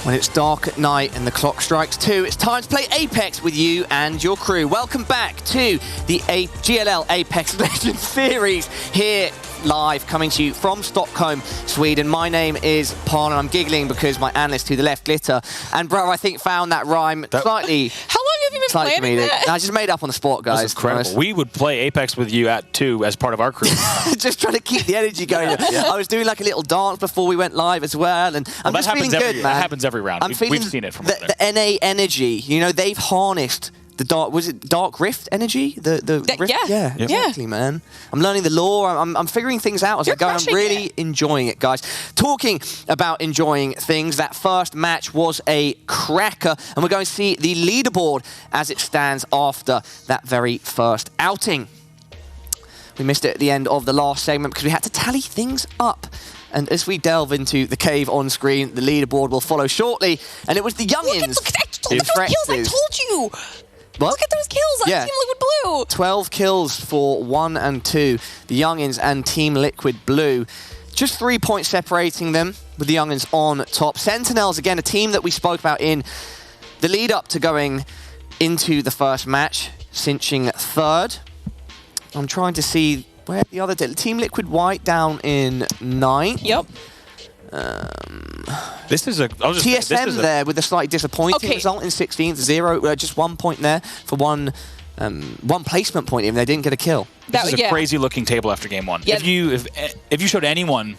When it's dark at night and the clock strikes 2, it's time to play Apex with you and your crew. Welcome back to the GLL Apex Legends series here live, coming to you from Stockholm, Sweden. My name is Pan, and I'm giggling because my analyst to the left, Glitter, and bro, I think found that rhyme slightly. How long have you been planning that? I just made up on the spot, guys. That's incredible. We would play Apex with you at 2 as part of our crew. Just trying to keep the energy going. Yeah. I was doing like a little dance before we went live as well, and I'm just feeling good, man. That happens every round. We've seen it from the NA energy. You know, they've harnessed the Dark Rift energy? The Rift? Yeah, exactly, man. I'm learning the lore. I'm figuring things out as I go. I'm really enjoying it, guys. Talking about enjoying things, that first match was a cracker, and we're going to see the leaderboard as it stands after that very first outing. We missed it at the end of the last segment because we had to tally things up. And as we delve into the cave on screen, the leaderboard will follow shortly. And it was the youngins. Look at those kills, I told you! What? Look at those kills on Team Liquid Blue! 12 kills for 1 and 2, the youngins and Team Liquid Blue. Just 3 points separating them, with the youngins on top. Sentinels, again, a team that we spoke about in the lead up to going into the first match, cinching 3rd. I'm trying to see where the other Team Liquid White down in 9th. Yep. This is a TSM there with a slightly disappointing result in 16th, just 1 point there for one placement point. Even they didn't get a kill. This is a crazy looking table after game 1. Yeah. If you showed anyone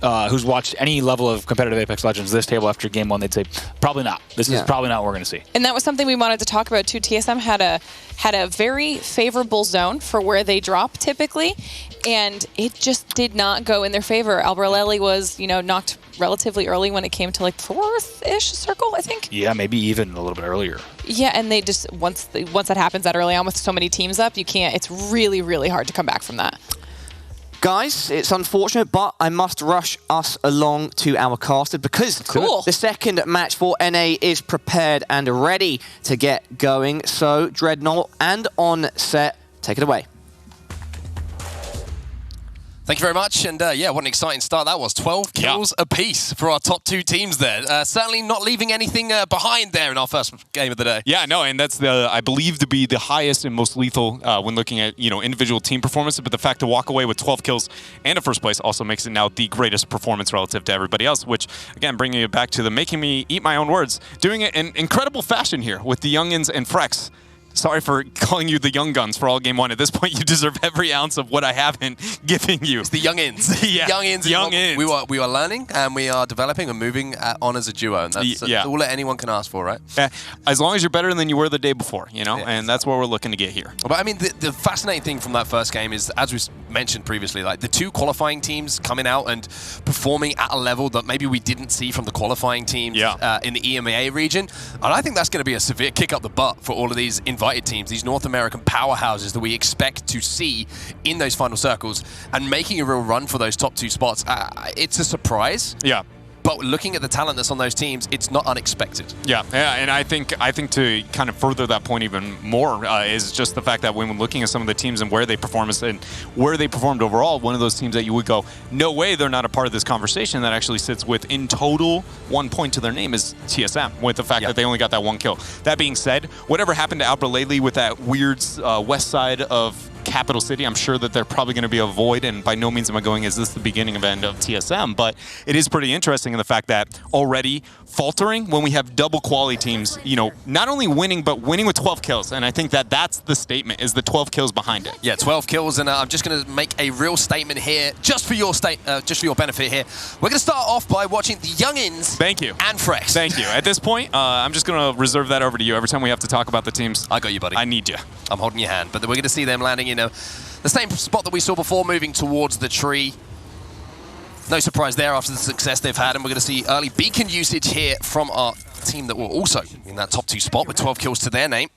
who's watched any level of competitive Apex Legends this table after game 1, they'd say probably not. This is probably not what we're going to see. And that was something we wanted to talk about too. TSM had a very favorable zone for where they drop typically, and it just did not go in their favor. Albarelli was, knocked relatively early when it came to like 4th-ish circle, I think. Yeah, maybe even a little bit earlier. Yeah, and they just once that happens that early on with so many teams up, you can't. It's really, really hard to come back from that. Guys, it's unfortunate, but I must rush us along to our caster because the second match for NA is prepared and ready to get going. So, Dreadnought and On Set, take it away. Thank you very much, and yeah, what an exciting start that was. 12 kills apiece for our top 2 teams there. Certainly not leaving anything behind there in our first game of the day. Yeah, no, and that's I believe to be the highest and most lethal when looking at individual team performances. But the fact to walk away with 12 kills and a first place also makes it now the greatest performance relative to everybody else. Which again, bringing it back to the making me eat my own words, doing it in incredible fashion here with the youngins and Frex. Sorry for calling you the young guns for all game 1. At this point, you deserve every ounce of what I haven't given you. It's the youngins. Yeah, youngins. We are learning and we are developing and moving on as a duo, and that's all that anyone can ask for, right? As long as you're better than you were the day before, and that's what we're looking to get here. But I mean, the fascinating thing from that first game is, as we mentioned previously, like the 2 qualifying teams coming out and performing at a level that maybe we didn't see from the qualifying teams in the EMEA region, and I think that's going to be a severe kick up the butt for all of these invited teams, these North American powerhouses that we expect to see in those final circles, and making a real run for those top 2 spots. It's a surprise. Yeah. But looking at the talent that's on those teams, it's not unexpected. Yeah, and I think to kind of further that point even more is just the fact that when looking at some of the teams and where they performed overall, one of those teams that you would go, no way they're not a part of this conversation, that actually sits with in total 1 point to their name is TSM, with the fact that they only got that 1 kill. That being said, whatever happened to Albert lately with that weird west side of Capital City, I'm sure that they're probably going to be a void, and by no means am I going, is this the beginning of end of TSM? But it is pretty interesting in the fact that already faltering when we have double quality teams, not only winning, but winning with 12 kills. And I think that that's the statement, is the 12 kills behind it. Yeah, 12 kills, and I'm just going to make a real statement here, just for your benefit here. We're going to start off by watching the youngins. Thank you. And Frex. Thank you. At this point, I'm just going to reserve that over to you. Every time we have to talk about the teams, I got you, buddy. I need you. I'm holding your hand, but we're going to see them landing in the same spot that we saw before, moving towards the tree. No surprise there after the success they've had, and we're going to see early beacon usage here from our team that were also in that top 2 spot with 12 kills to their name.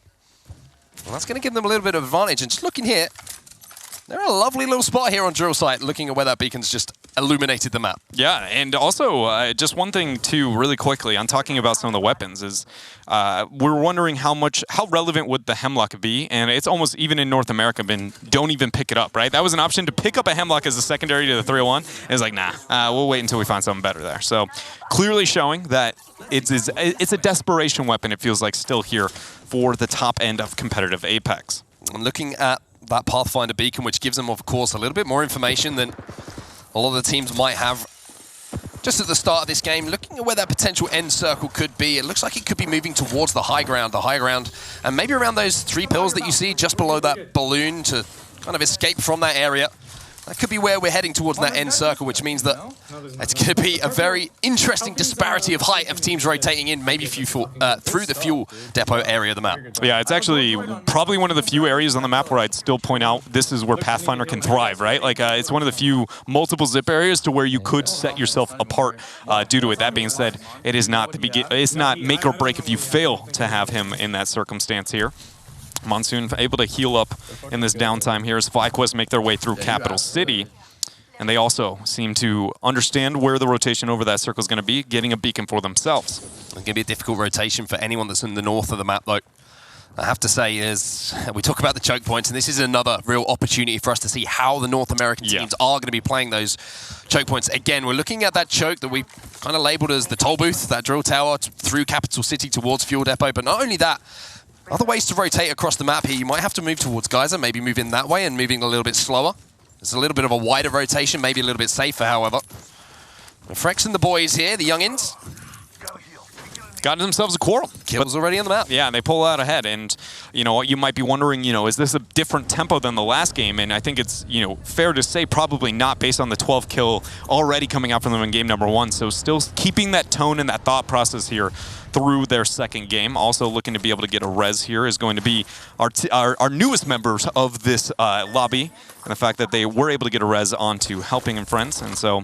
And that's going to give them a little bit of advantage. And just looking here, they're in a lovely little spot here on drill site, looking at where that beacon's just illuminated the map. Yeah, and also just one thing too, really quickly, on talking about some of the weapons is we're wondering how relevant would the Hemlock be, and it's almost even in North America don't even pick it up, right? That was an option to pick up a Hemlock as a secondary to the 301. It's like, nah, we'll wait until we find something better there. So clearly showing that it's a desperation weapon, it feels like, still here for the top end of competitive Apex. And looking at that Pathfinder beacon, which gives them, of course, a little bit more information than a lot of the teams might have just at the start of this game. Looking at where that potential end circle could be, it looks like it could be moving towards the high ground, and maybe around those 3 pills that you see just below that balloon to kind of escape from that area. That could be where we're heading towards that end circle, which means that it's going to be a very interesting disparity of height of teams rotating in, maybe through the fuel depot area of the map. Yeah, it's actually probably one of the few areas on the map where I'd still point out this is where Pathfinder can thrive, right? Like, it's one of the few multiple zip areas to where you could set yourself apart due to it. That being said, it is not it's not make or break if you fail to have him in that circumstance here. Monsoon able to heal up in this downtime here as FlyQuest make their way through Capital City. And they also seem to understand where the rotation over that circle is going to be, getting a beacon for themselves. It's going to be a difficult rotation for anyone that's in the north of the map, though. I have to say is, we talk about the choke points, and this is another real opportunity for us to see how the North American teams are going to be playing those choke points. Again, we're looking at that choke that we kind of labeled as the toll booth, that drill tower through Capital City towards Fuel Depot. But not only that, other ways to rotate across the map here. You might have to move towards Geyser, maybe move in that way and moving a little bit slower. It's a little bit of a wider rotation, maybe a little bit safer, however. Frex and the boys here, the youngins, got themselves a quarrel. Kills already on the map. Yeah, and they pull out ahead. And, you know, you might be wondering, you know, is this a different tempo than the last game? And I think it's, you know, fair to say probably not based on the 12 kill already coming out from them in game number 1. So still keeping that tone and that thought process here through their second game. Also looking to be able to get a res here is going to be our newest members of this lobby. And the fact that they were able to get a res onto Helping and Friends. And so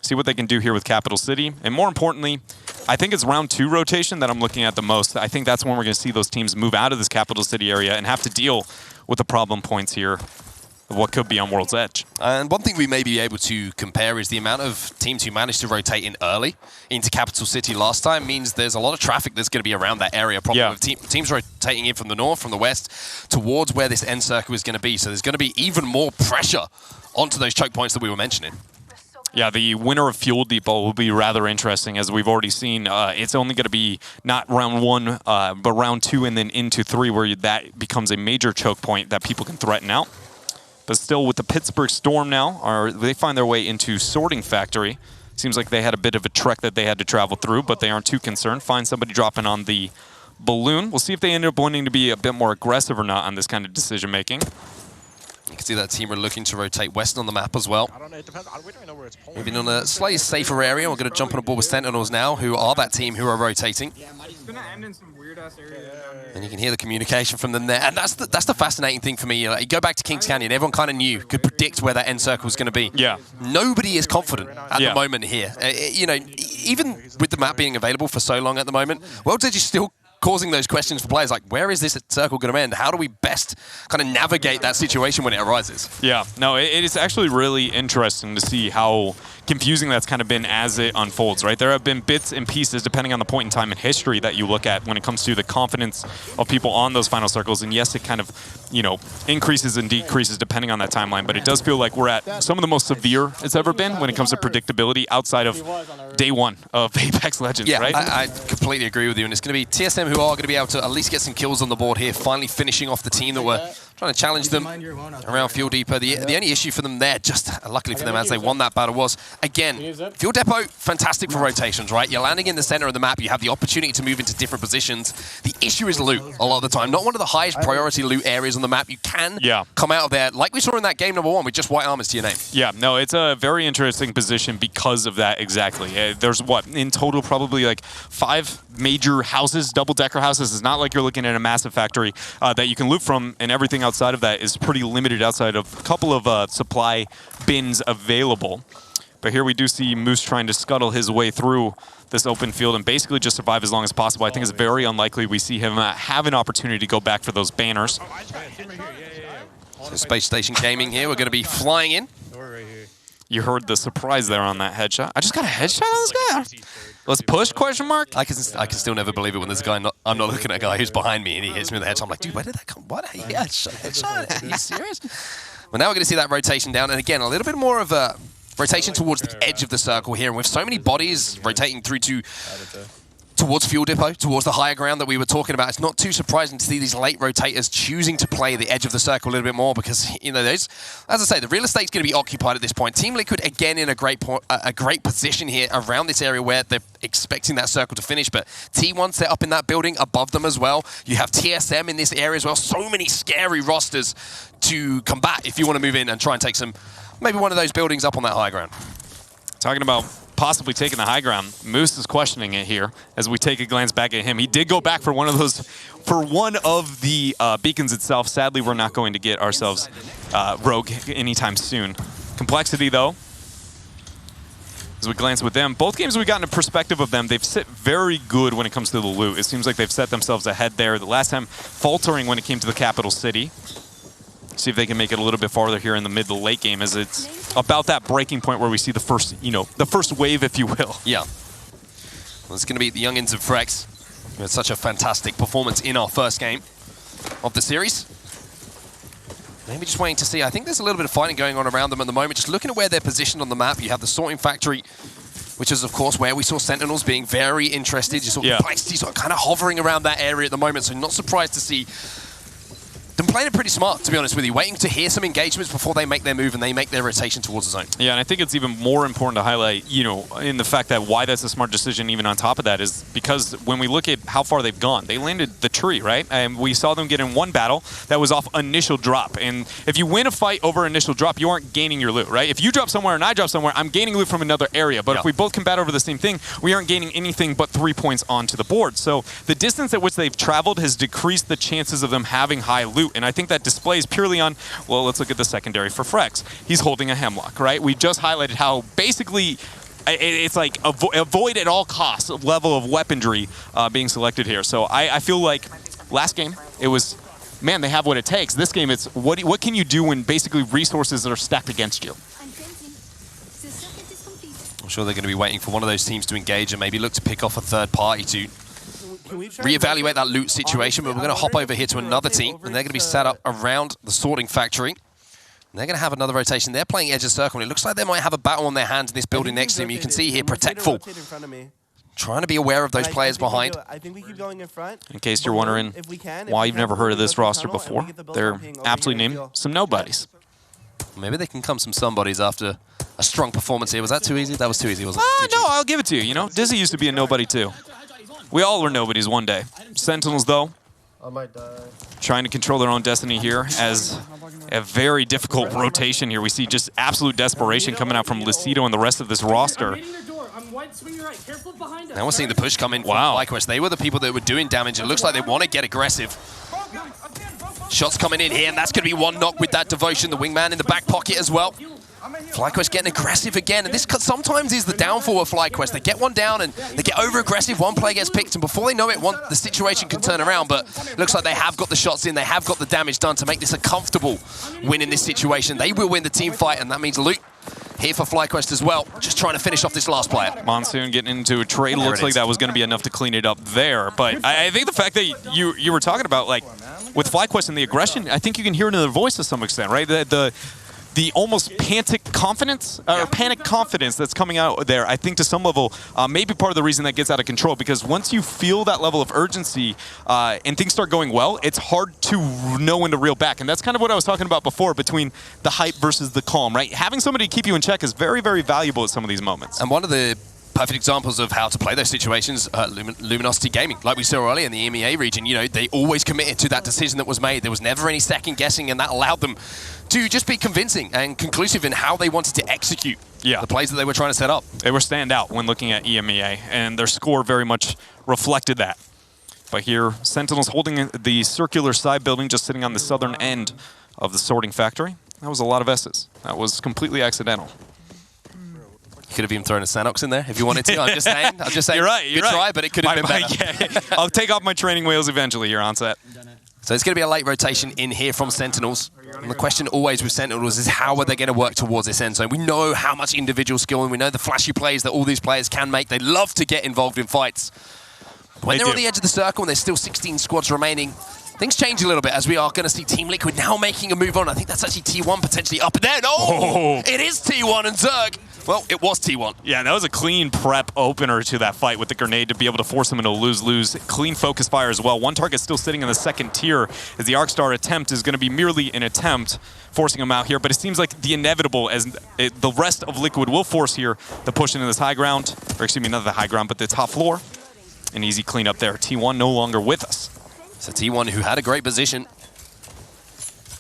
see what they can do here with Capital City. And more importantly, I think it's round 2 rotation that I'm looking at the most. I think that's when we're going to see those teams move out of this Capital City area and have to deal with the problem points here of what could be on World's Edge. And one thing we may be able to compare is the amount of teams who managed to rotate in early into Capital City last time means there's a lot of traffic that's going to be around that area. Probably with teams rotating in from the north, from the west, towards where this end circle is going to be. So there's going to be even more pressure onto those choke points that we were mentioning. Yeah, the winner of Fuel Depot will be rather interesting, as we've already seen. It's only going to be not round 1, but round 2 and then into 3, where that becomes a major choke point that people can threaten out. But still, with the Pittsburgh Storm now, they find their way into Sorting Factory. Seems like they had a bit of a trek that they had to travel through, but they aren't too concerned. Find somebody dropping on the balloon. We'll see if they end up wanting to be a bit more aggressive or not on this kind of decision-making. You can see that team are looking to rotate west on the map as well. We don't know where it's moving on a slightly safer area. We're going to jump on board with Sentinels now, who are that team who are rotating. And you can hear the communication from them there. And that's the fascinating thing for me. Like, you go back to Kings Canyon, everyone kind of could predict where that end circle was going to be. Yeah. Nobody is confident at the moment here. You know, even with the map being available for so long at the moment, World's Edge is still causing those questions for players like, where is this circle going to end? How do we best kind of navigate that situation when it arises? Yeah, no, it is actually really interesting to see how confusing that's kind of been as it unfolds, right? There have been bits and pieces, depending on the point in time in history that you look at when it comes to the confidence of people on those final circles. And yes, it kind of, you know, increases and decreases depending on that timeline. But it does feel like we're at some of the most severe it's ever been when it comes to predictability outside of day 1 of Apex Legends, right? I completely agree with you. And it's going to be TSM who are going to be able to at least get some kills on the board here, finally finishing off the team that were trying to challenge them around Fuel Depot. The only issue for them there, just luckily for them as they won that battle, was, again, Fuel Depot, fantastic for rotations, right? You're landing in the center of the map. You have the opportunity to move into different positions. The issue is loot a lot of the time. Not one of the highest priority loot areas on the map. You can come out of there, like we saw in that game number 1, with just white armors to your name. Yeah, no, it's a very interesting position because of that exactly. There's, what, in total probably like 5 major houses, double-decker houses. It's not like you're looking at a massive factory that you can loot from, and everything outside of that is pretty limited outside of a couple of supply bins available. But here we do see Moose trying to scuttle his way through this open field and basically just survive as long as possible. I think it's very unlikely we see him have an opportunity to go back for those banners. So Space Station Gaming here, we're going to be flying in. You heard the surprise there on that headshot. I just got a headshot on this guy. Let's push, question mark? I can still never believe it when there's a guy, I'm not looking at a guy who's behind me and he hits me with the headshot. I'm like, dude, where did that come? What? Yeah, headshot? Are you serious? Well, now we're going to see that rotation down. And again, a little bit more of a rotation towards the edge of the circle here. And with so many bodies rotating through towards Fuel Depot, towards the higher ground that we were talking about, it's not too surprising to see these late rotators choosing to play the edge of the circle a little bit more because, you know, as I say, the real estate's going to be occupied at this point. Team Liquid, again, in a great position here around this area where they're expecting that circle to finish, but T1 set up in that building above them as well. You have TSM in this area as well. So many scary rosters to combat if you want to move in and try and take maybe one of those buildings up on that high ground. Talking about possibly taking the high ground, Moose is questioning it here as we take a glance back at him. He did go back for one of the beacons itself. Sadly, we're not going to get ourselves Rogue anytime soon. Complexity, though, as we glance with them, both games we've gotten a perspective of them, they've sit very good when it comes to the loot. It seems like they've set themselves ahead there. The last time faltering when it came to the capital city. See if they can make it a little bit farther here in the mid to late game, as it's about that breaking point where we see the first, the first wave, if you will. Yeah. Well, it's going to be the youngins of Frex. We had such a fantastic performance in our first game of the series. Maybe just waiting to see. I think there's a little bit of fighting going on around them at the moment. Just looking at where they're positioned on the map, you have the sorting factory, which is, of course, where we saw Sentinels being very interested. You saw Complexity sort of kind of hovering around that area at the moment, so not surprised to see them playing it pretty smart, to be honest with you, waiting to hear some engagements before they make their move and they make their rotation towards the zone. Yeah, and I think it's even more important to highlight, in the fact that why that's a smart decision even on top of that is because when we look at how far they've gone, they landed the tree, right? And we saw them get in one battle that was off initial drop. And if you win a fight over initial drop, you aren't gaining your loot, right? If you drop somewhere and I drop somewhere, I'm gaining loot from another area. But if we both combat over the same thing, we aren't gaining anything but 3 points onto the board. So the distance at which they've traveled has decreased the chances of them having high loot. And I think that displays purely on, well, let's look at the secondary for Frex. He's holding a Hemlock, right? We just highlighted how basically it's like avoid at all costs level of weaponry being selected here. So I feel like last game, it was, man, they have what it takes. This game, it's what can you do when basically resources are stacked against you? I'm sure they're going to be waiting for one of those teams to engage and maybe look to pick off a third party to reevaluate that loot situation, but we're going to hop over here to another team, and they're going to be set up around the sorting factory. And they're going to have another rotation. They're playing edge of circle, and it looks like they might have a battle on their hands in this building next to them. You can see here, Protectful trying to be aware of those players behind. In case you're wondering why you've never heard of this roster before, they're aptly named some nobodies. Maybe they can come some somebodies after a strong performance here. Was that too easy? That was too easy, wasn't it? No, I'll give it to you. Dizzy used to be a nobody too. We all were nobodies one day. Sentinels, though, trying to control their own destiny here as a very difficult rotation here. We see just absolute desperation coming out from Lucido and the rest of this roster. Now we're seeing the push come in from FlyQuest. They were the people that were doing damage. It looks like they want to get aggressive. Shots coming in here, and that's going to be one knock with that Devotion. The wingman in the back pocket as well. FlyQuest getting aggressive again, and this sometimes is the downfall of FlyQuest. They get one down and they get over-aggressive, one player gets picked, and before they know it, the situation can turn around, but it looks like they have got the shots in, they have got the damage done to make this a comfortable win in this situation. They will win the team fight, and that means loot here for FlyQuest as well, just trying to finish off this last player. Monsoon getting into a trade, looks like that was going to be enough to clean it up there, but I think the fact that you were talking about, like, with FlyQuest and the aggression, I think you can hear it in their voice to some extent, right? The almost panic confidence that's coming out there, I think to some level, may be part of the reason that gets out of control, because once you feel that level of urgency and things start going well, it's hard to know when to reel back. And that's kind of what I was talking about before between the hype versus the calm, right? Having somebody keep you in check is very, very valuable at some of these moments. And one of the perfect examples of how to play those situations, Luminosity Gaming, like we saw earlier in the EMEA region, they always committed to that decision that was made. There was never any second guessing, and that allowed them to just be convincing and conclusive in how they wanted to execute the plays that they were trying to set up. They were stand out when looking at EMEA, and their score very much reflected that. But here, Sentinels holding the circular side building, just sitting on the southern end of the sorting factory. That was a lot of S's. That was completely accidental. You could have even thrown a Sanox in there if you wanted to. I'm just saying. You're right. Good try, but it could have been better. I'll take off my training wheels eventually here on set. So it's going to be a late rotation in here from Sentinels. And the question always with Sentinels is how are they going to work towards this end zone? We know how much individual skill and we know the flashy plays that all these players can make. They love to get involved in fights. When they're on the edge of the circle and there's still 16 squads remaining, things change a little bit as we are going to see Team Liquid now making a move on. I think that's actually T1 potentially up there. Oh! It is T1 and Zerg. Well, it was T1. Yeah, that was a clean prep opener to that fight with the grenade to be able to force him into a lose-lose. Clean focus fire as well. One target still sitting in the second tier as the Arcstar attempt is going to be merely an attempt, forcing him out here. But it seems like the inevitable, as the rest of Liquid will force here, the push into this high ground, or excuse me, not the high ground, but the top floor. An easy clean up there. T1 no longer with us. So T1 who had a great position,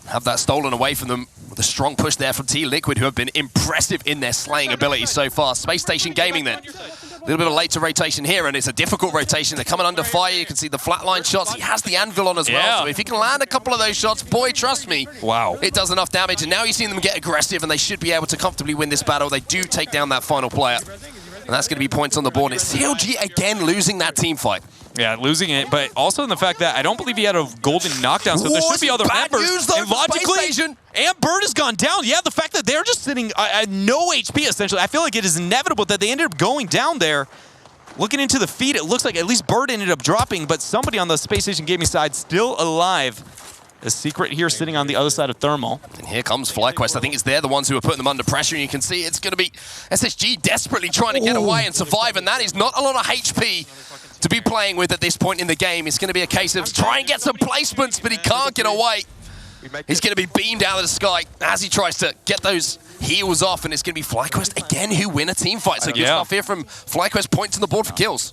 have that stolen away from them with a strong push there from T-Liquid, who have been impressive in their slaying ability so far. Space Station Gaming then. A little bit of later rotation here, and it's a difficult rotation. They're coming under fire. You can see the flatline shots. He has the anvil on as well, so if he can land a couple of those shots, boy, trust me, wow, it does enough damage. And now you've seen them get aggressive, and they should be able to comfortably win this battle. They do take down that final player, and that's going to be points on the board. It's CLG again losing that team fight. Yeah, losing it, but also in the fact that I don't believe he had a golden knockdown, so there should be other members. And logically, and Bird has gone down. Yeah, the fact that they're just sitting at no HP, essentially, I feel like it is inevitable that they ended up going down there. Looking into the feed, it looks like at least Bird ended up dropping, but somebody on the Space Station Gaming side still alive. A secret here sitting on the other side of Thermal. And here comes FlyQuest. I think it's they're the ones who are putting them under pressure, and you can see it's going to be SSG desperately trying to get away and survive, and that is not a lot of HP to be playing with at this point in the game. It's going to be a case of try and get some placements, but he can't get away. He's going to be beamed out of the sky as he tries to get those heals off, and it's going to be FlyQuest again who win a team fight. So good stuff here from FlyQuest, points on the board for kills.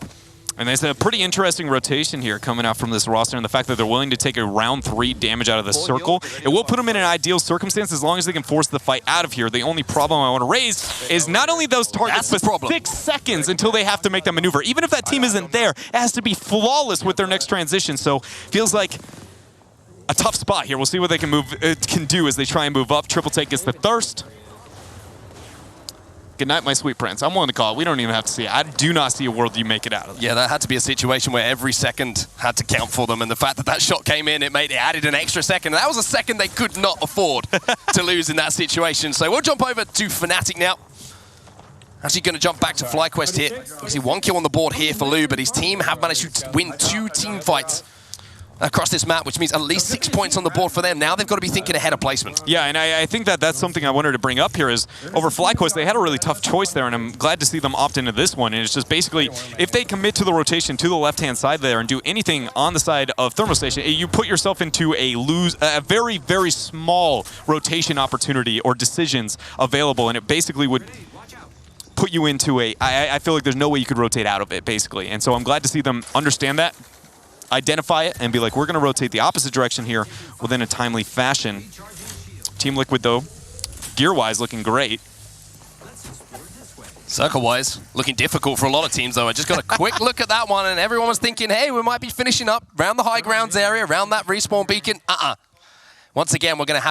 And there's a pretty interesting rotation here coming out from this roster, and the fact that they're willing to take a round 3 damage out of the circle. It will put them in an ideal circumstance as long as they can force the fight out of here. The only problem I want to raise is not only those targets, but 6 seconds until they have to make that maneuver. Even if that team isn't there, it has to be flawless with their next transition. So feels like a tough spot here. We'll see what they can do as they try and move up. Triple Take gets the Thirst. Good night, my sweet prince. I'm willing to call it. We don't even have to see it. I do not see a world you make it out of. Yeah, that had to be a situation where every second had to count for them, and the fact that that shot came in, it added an extra second. That was a second they could not afford to lose in that situation. So we'll jump over to Fnatic now. Actually going to jump back to FlyQuest here. You can see 1 kill on the board here for Lou, but his team have managed to win 2 team fights across this map, which means at least 6 points on the board for them. Now they've got to be thinking ahead of placement. Yeah, and I think that that's something I wanted to bring up here is over FlyQuest, they had a really tough choice there, and I'm glad to see them opt into this one. And it's just basically, if they commit to the rotation to the left-hand side there and do anything on the side of Thermal Station, you put yourself into a very, very small rotation opportunity or decisions available, and it basically would put you into I feel like there's no way you could rotate out of it, basically. And so I'm glad to see them understand that, identify it, and be like, we're going to rotate the opposite direction here within a timely fashion. Team Liquid, though, gear-wise, looking great. Circle-wise, looking difficult for a lot of teams, though. I just got a quick look at that one, and everyone was thinking, hey, we might be finishing up around the high grounds area, around that respawn beacon. Once again, we're going to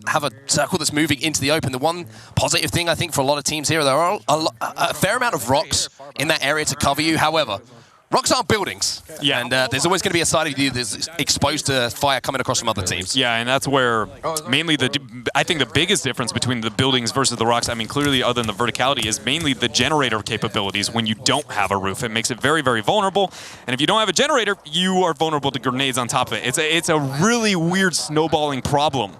have a circle that's moving into the open. The one positive thing, I think, for a lot of teams here, there are a fair amount of rocks in that area to cover you. However, rocks aren't buildings, and there's always going to be a side of you that's exposed to fire coming across from other teams. Yeah, and that's where mainly I think the biggest difference between the buildings versus the rocks, I mean, clearly other than the verticality, is mainly the generator capabilities. When you don't have a roof, it makes it very, very vulnerable. And if you don't have a generator, you are vulnerable to grenades on top of it. It's a really weird snowballing problem.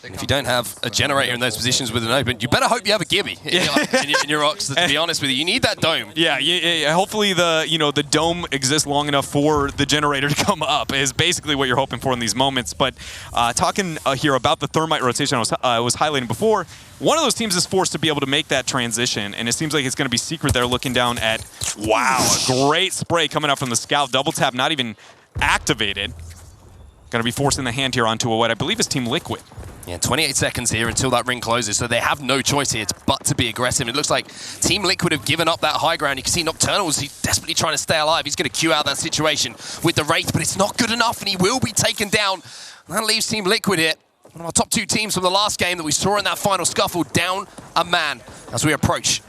And if you don't have a generator in those positions with an open, you better hope you have a Gibby in your rocks, to be honest with you. You need that dome. Yeah, hopefully the dome exists long enough for the generator to come up is basically what you're hoping for in these moments. But talking here about the thermite rotation I was highlighting before, one of those teams is forced to be able to make that transition, and it seems like it's going to be Secret there looking down at, wow, a great spray coming out from the Scout. Double tap not even activated. Going to be forcing the hand here onto what I believe is Team Liquid. Yeah, 28 seconds here until that ring closes, so they have no choice here but to be aggressive. It looks like Team Liquid have given up that high ground. You can see Nocturnal's he's desperately trying to stay alive. He's going to queue out that situation with the Wraith, but it's not good enough, and he will be taken down. And that leaves Team Liquid here, one of our top 2 teams from the last game that we saw in that final scuffle, down a man as we approach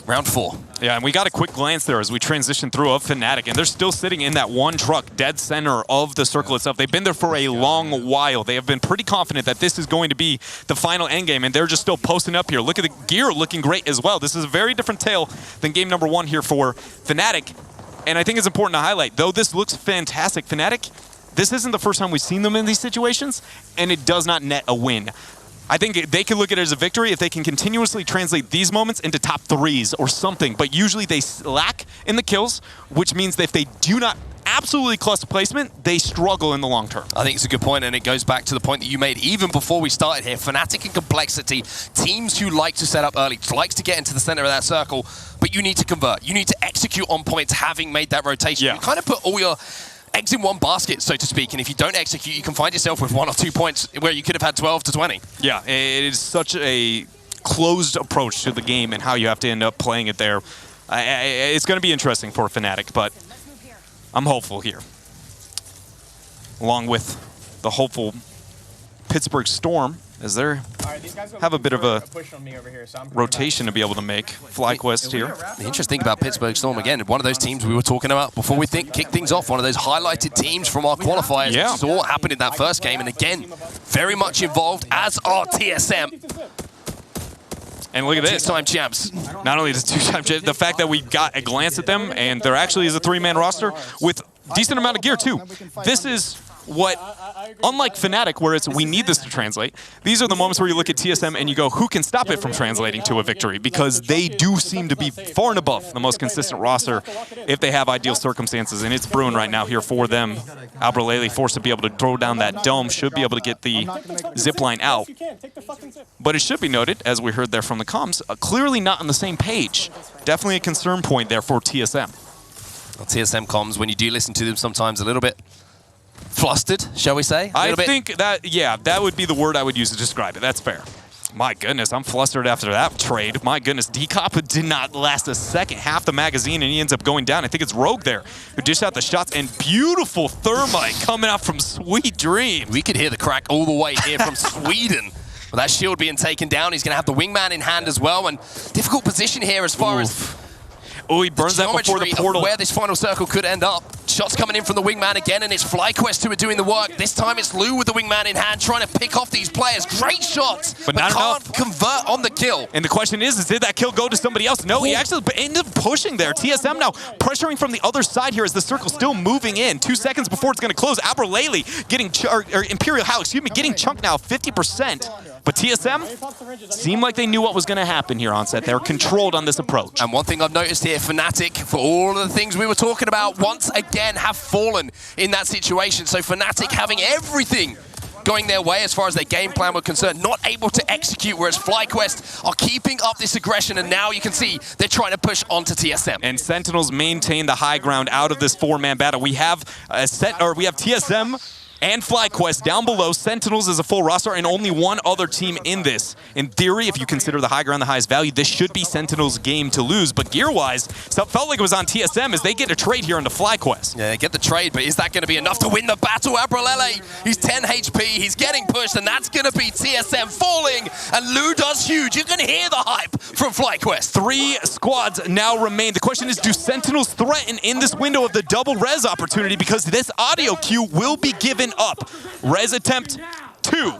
Round 4. Yeah, and we got a quick glance there as we transition through of Fnatic, and they're still sitting in that one truck, dead center of the circle itself. They've been there for a long while. They have been pretty confident that this is going to be the final endgame, and they're just still posting up here. Look at the gear looking great as well. This is a very different tale than game number 1 here for Fnatic, and I think it's important to highlight, though this looks fantastic, Fnatic, this isn't the first time we've seen them in these situations, and it does not net a win. I think they can look at it as a victory if they can continuously translate these moments into top 3s or something, but usually they lack in the kills, which means that if they do not absolutely cluster placement, they struggle in the long term. I think it's a good point, and it goes back to the point that you made even before we started here. Fnatic and Complexity, teams who like to set up early, likes to get into the center of that circle, but you need to convert. You need to execute on points having made that rotation. Yeah. You kind of put all your eggs in one basket, so to speak, and if you don't execute, you can find yourself with 1 or 2 points where you could have had 12 to 20. Yeah, it is such a closed approach to the game and how you have to end up playing it there. It's going to be interesting for Fnatic, but I'm hopeful here. Along with the hopeful Pittsburgh Storm, as they have a bit of a rotation to be able to make. FlyQuest here. The interesting thing about Pittsburgh Storm, again, one of those teams we were talking about before we kick things off, one of those highlighted teams from our qualifiers. Yeah. We saw what happened in that first game, and again, very much involved, as are TSM. And look at this. Two-time champs. Not only the two-time champs, the fact that we got a glance at them, and there actually is a 3-man roster with decent amount of gear, too. This is what, unlike Fnatic, where it's we need this to translate, these are the moments where you look at TSM and you go, who can stop it from translating to a victory? Because they do seem to be far and above the most consistent roster if they have ideal circumstances, and it's brewing right now here for them. Albralele forced to be able to throw down that dome, should be able to get the zipline out. But it should be noted, as we heard there from the comms, clearly not on the same page. Definitely a concern point there for TSM. Well, TSM comms, when you do listen to them, sometimes a little bit flustered, shall we say? I think that, yeah, that would be the word I would use to describe it. That's fair. My goodness, I'm flustered after that trade. My goodness, Decop did not last a second. Half the magazine, and he ends up going down. I think it's Rogue there who dished out the shots, and beautiful Thermite coming out from Sweet Dreams. We could hear the crack all the way here from Sweden. With that shield being taken down, he's going to have the wingman in hand as well, and difficult position here as far as... Oh, he burns that before the portal. Where this final circle could end up. Shots coming in from the wingman again, and it's FlyQuest who are doing the work. This time it's Lou with the wingman in hand, trying to pick off these players. Great shots, but not can't enough. convert on the kill. And the question is did that kill go to somebody else? No, he actually ended up pushing there. TSM now pressuring from the other side here as the circle's still moving in. 2 seconds before it's going to close. Albralele getting, or Imperial Howl, excuse me, getting chunked now 50%. But TSM seemed like they knew what was going to happen here on set. They were controlled on this approach. And one thing I've noticed here, Fnatic, for all of the things we were talking about, once again have fallen in that situation. So Fnatic having everything going their way as far as their game plan were concerned, not able to execute, whereas FlyQuest are keeping up this aggression, and now you can see they're trying to push onto TSM. And Sentinels maintain the high ground out of this 4-man battle. We have we have TSM and FlyQuest down below. Sentinels is a full roster and only one other team in this. In theory, if you consider the high ground the highest value, this should be Sentinels' game to lose. But gear-wise, it felt like it was on TSM as they get a trade here into FlyQuest. Yeah, get the trade, but is that going to be enough to win the battle? Albralele, he's 10 HP, he's getting pushed, and that's going to be TSM falling, and Lou does huge. You can hear the hype from FlyQuest. 3 squads now remain. The question is, do Sentinels threaten in this window of the double res opportunity? Because this audio cue will be given up. Res attempt 2.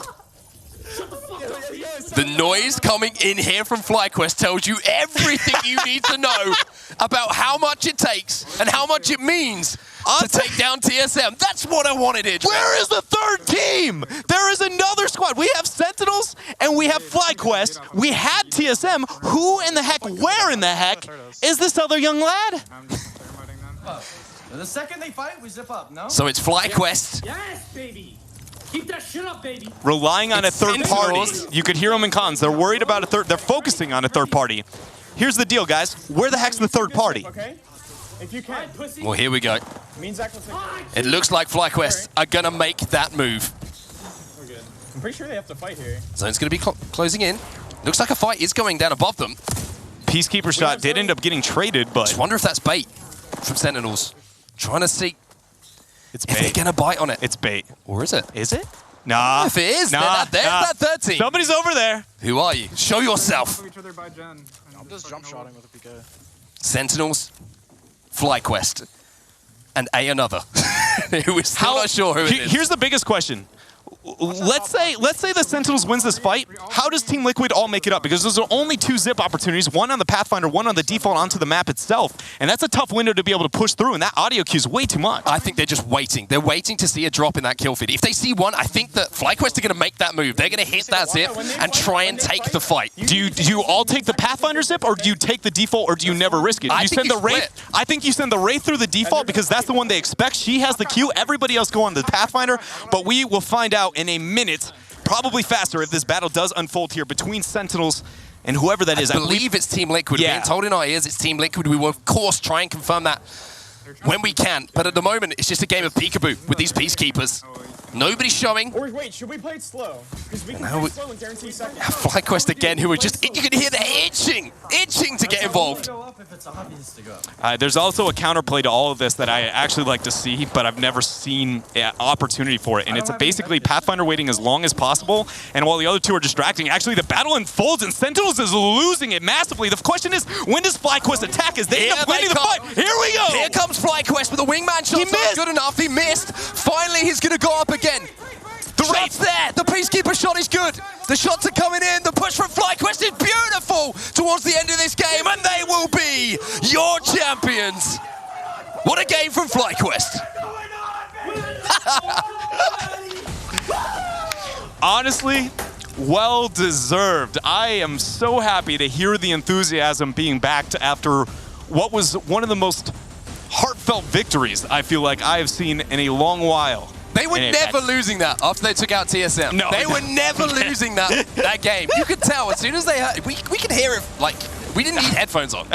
The noise coming in here from FlyQuest tells you everything you need to know about how much it takes and how much it means to take down TSM. That's what I wanted it. Where is the third team? There is another squad. We have Sentinels and we have FlyQuest. We had TSM. Who in the heck, where in the heck is this other young lad? The second they fight, we zip up, no? So it's FlyQuest. Yes, baby. Keep that shit up, baby. Relying on a third party. Sentinels. You could hear them in cons. They're worried about a third. They're focusing on a third party. Here's the deal, guys. Where the heck's the third party? Okay? If you can. Well, here we go. It looks like FlyQuest are going to make that move. We're good. I'm pretty sure they have to fight here. Zone's going to be closing in. Looks like a fight is going down above them. Peacekeeper shot did end up getting traded, but Just wonder if that's bait from Sentinels. Trying to see it's if they're bait. going to bite on it. It's bait. Or is it? Is it? Nah. If it is, nah, there's that third team. Somebody's over there. Who are you? Show yourself. I'm just jump shotting with a PK. Sentinels, FlyQuest, and another. Who is still not sure who it is. Here's the biggest question. Let's say the Sentinels wins this fight. How does Team Liquid all make it up? Because those are only 2 zip opportunities, one on the Pathfinder, one on the default onto the map itself. And that's a tough window to be able to push through, and that audio queue is way too much. I think they're just waiting. They're waiting to see a drop in that kill feed. If they see one, I think that FlyQuest are going to make that move. They're going to hit that zip and try and take the fight. Do you all take the Pathfinder zip, or do you take the default, or do you never risk it? I think you Wraith. I think you send the Wraith through the default because that's the one they expect. She has the queue. Everybody else go on the Pathfinder, but we will find out in a minute. Probably faster if this battle does unfold here between Sentinels and whoever that is. I believe it's Team Liquid. Yeah. Being told in our ears it's Team Liquid. We will, of course, try and confirm that when we can. But at the moment, it's just a game of peekaboo with these Peacekeepers. Nobody's showing. Or wait, should we play it slow? Because we can play it slow and guarantee seconds. FlyQuest again, who are just, you can hear the itching to get involved. There's also a counterplay to all of this that I actually like to see, but I've never seen an opportunity for it. And it's basically Pathfinder waiting as long as possible, and while the other 2 are distracting, actually the battle unfolds and Sentinels is losing it massively. The question is, when does FlyQuest attack? Is they end up winning the fight? Here we go! Here comes FlyQuest with a wingman shot. He missed. Good enough, he missed. Finally, he's going to go up again. The shot's there. The Peacekeeper shot is good. The shots are coming in. The push from FlyQuest is beautiful towards the end of this game, and they will be your champions. What a game from FlyQuest. Honestly, well deserved. I am so happy to hear the enthusiasm being backed after what was one of the most heartfelt victories I feel like I have seen in a long while. They were never losing that after they took out TSM. No. They were never losing that game. You could tell as soon as they heard, we could hear it, like, we didn't need headphones on.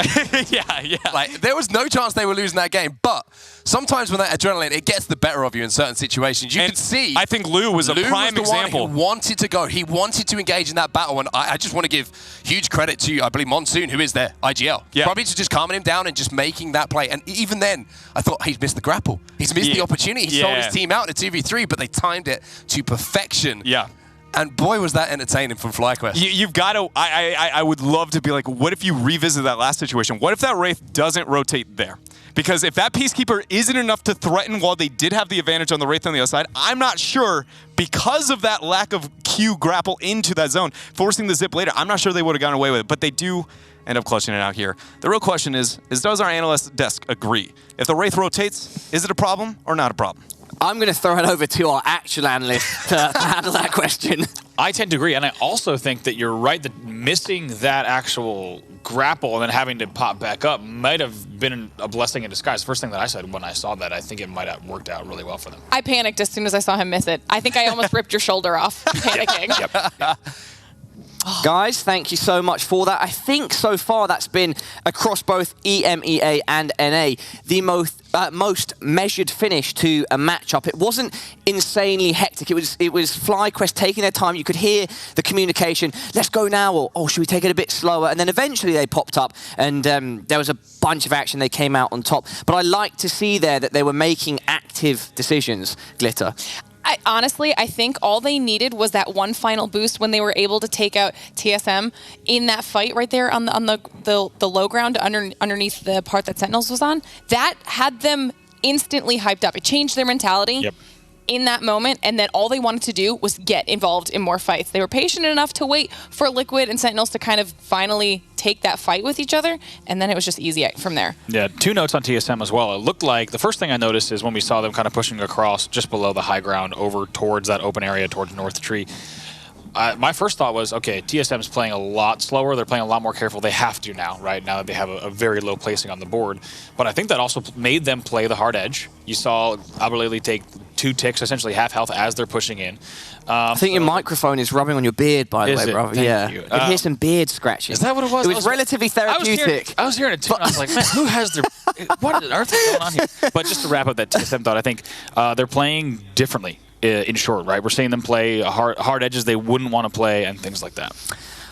Yeah. Like, there was no chance they were losing that game, but sometimes when that adrenaline, it gets the better of you in certain situations. You could see. I think Lou was a prime example. He wanted to go. He wanted to engage in that battle, and I just want to give huge credit to, I believe, Monsoon, who is there, IGL. Yeah. Probably just calming him down and just making that play. And even then, I thought, he's missed the grapple. He's missed the opportunity. He sold his team out in a 2v3, but they timed it to perfection. Yeah. And boy, was that entertaining from FlyQuest. You've got to, I would love to be like, what if you revisit that last situation? What if that Wraith doesn't rotate there? Because if that Peacekeeper isn't enough to threaten while they did have the advantage on the Wraith on the other side, I'm not sure, because of that lack of Q grapple into that zone, forcing the zip later, I'm not sure they would have gone away with it. But they do end up clutching it out here. The real question is does our analyst desk agree? If the Wraith rotates, is it a problem or not a problem? I'm going to throw it over to our actual analyst to handle that question. I tend to agree, and I also think that you're right that missing that actual grapple and then having to pop back up might have been a blessing in disguise. First thing that I said when I saw that, I think it might have worked out really well for them. I panicked as soon as I saw him miss it. I think I almost ripped your shoulder off panicking. Yep. Guys, thank you so much for that. I think so far that's been, across both EMEA and NA, the most measured finish to a matchup. It wasn't insanely hectic. It was FlyQuest taking their time. You could hear the communication. Let's go now, or oh, should we take it a bit slower? And then eventually they popped up, and there was a bunch of action. They came out on top. But I like to see there that they were making active decisions, Glitter. Honestly, I think all they needed was that one final boost when they were able to take out TSM in that fight right there on the low ground underneath the part that Sentinels was on. That had them instantly hyped up. It changed their mentality in that moment, and then all they wanted to do was get involved in more fights. They were patient enough to wait for Liquid and Sentinels to kind of finally take that fight with each other, and then it was just easy from there. Yeah, 2 notes on TSM as well. It looked like the first thing I noticed is when we saw them kind of pushing across just below the high ground over towards that open area towards North Tree. My first thought was, okay, TSM's playing a lot slower. They're playing a lot more careful. They have to now, right? Now that they have a very low placing on the board. But I think that also made them play the hard edge. You saw Aberlele take 2 ticks, essentially half health, as they're pushing in. I think your microphone is rubbing on your beard, by the way, bro. Yeah. You could hear some beard scratching. Is that what it was? It was relatively therapeutic. I was hearing it too, and I was like, man, who has their... What on earth is going on here? But just to wrap up that TSM thought, I think they're playing differently. In short, right? We're seeing them play hard edges they wouldn't want to play and things like that.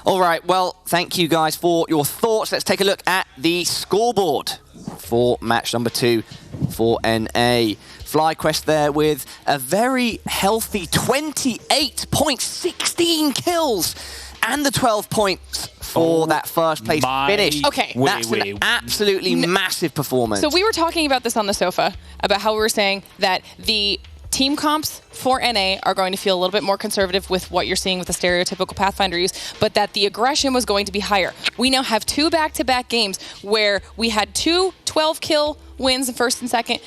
All right, well, thank you guys for your thoughts. Let's take a look at the scoreboard for match number 2 for NA. FlyQuest there with a very healthy 28 points, 16 kills, and the 12 points for that first place finish. Okay. That's an absolutely massive performance. So we were talking about this on the sofa, about how we were saying that the team comps for NA are going to feel a little bit more conservative with what you're seeing with the stereotypical Pathfinder use, but that the aggression was going to be higher. We now have 2 back-to-back games where we had 2 12-kill wins in first and second,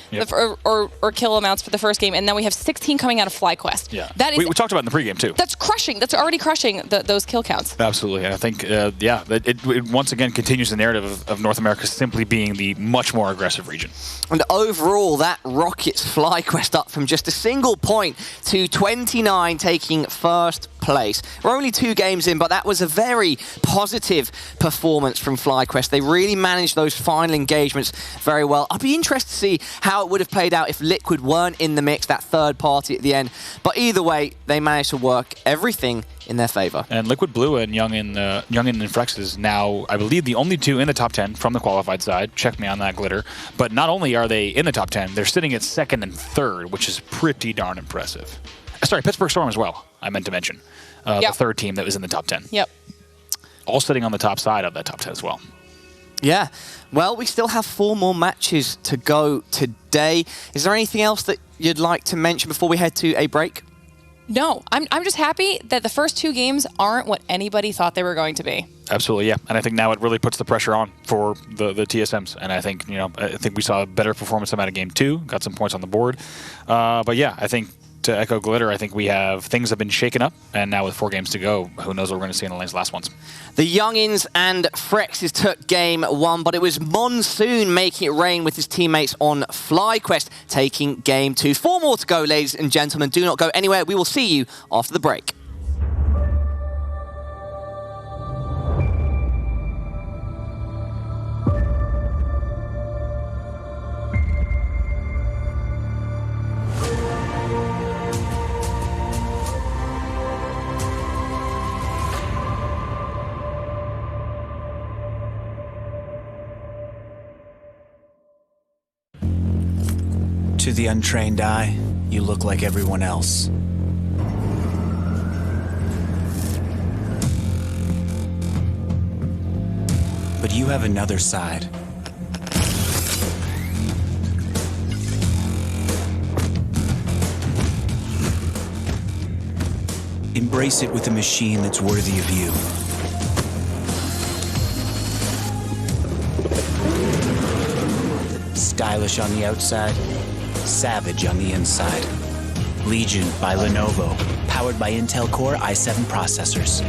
or kill amounts for the first game, and then we have 16 coming out of FlyQuest. Yeah, that is, we talked about in the pregame too. That's crushing. That's already crushing those kill counts. Absolutely, and I think, it once again continues the narrative of North America simply being the much more aggressive region. And overall, that rockets FlyQuest up from just a single point to 29, taking first place. We're only 2 games in, but that was a very positive performance from FlyQuest. They really managed those final engagements very well. I'd be interested to see how it would have played out if Liquid weren't in the mix, that third party at the end. But either way, they managed to work everything in their favor. And Liquid Blue and Youngin and Frex is now, I believe, the only 2 in the top 10 from the qualified side. Check me on that, Glitter. But not only are they in the top 10, they're sitting at 2nd and 3rd, which is pretty darn impressive. Sorry, Pittsburgh Storm as well, I meant to mention. The 3rd team that was in the top 10. Yep. All sitting on the top side of that top 10 as well. Yeah. Well, we still have 4 more matches to go today. Is there anything else that you'd like to mention before we head to a break? No, I'm just happy that the first 2 games aren't what anybody thought they were going to be. Absolutely, yeah. And I think now it really puts the pressure on for the TSMs. And I think, I think we saw a better performance out of game 2, got some points on the board. But yeah, I think to echo Glitter, I think things have been shaken up, and now with 4 games to go, who knows what we're going to see in the last ones. The Youngins and Frexes took game 1, but it was Monsoon making it rain with his teammates on FlyQuest, taking game 2. 4 more to go, ladies and gentlemen. Do not go anywhere. We will see you after the break. To the untrained eye, you look like everyone else. But you have another side. Embrace it with a machine that's worthy of you. Stylish on the outside, savage on the inside. Legion by Lenovo, powered by Intel Core i7 processors.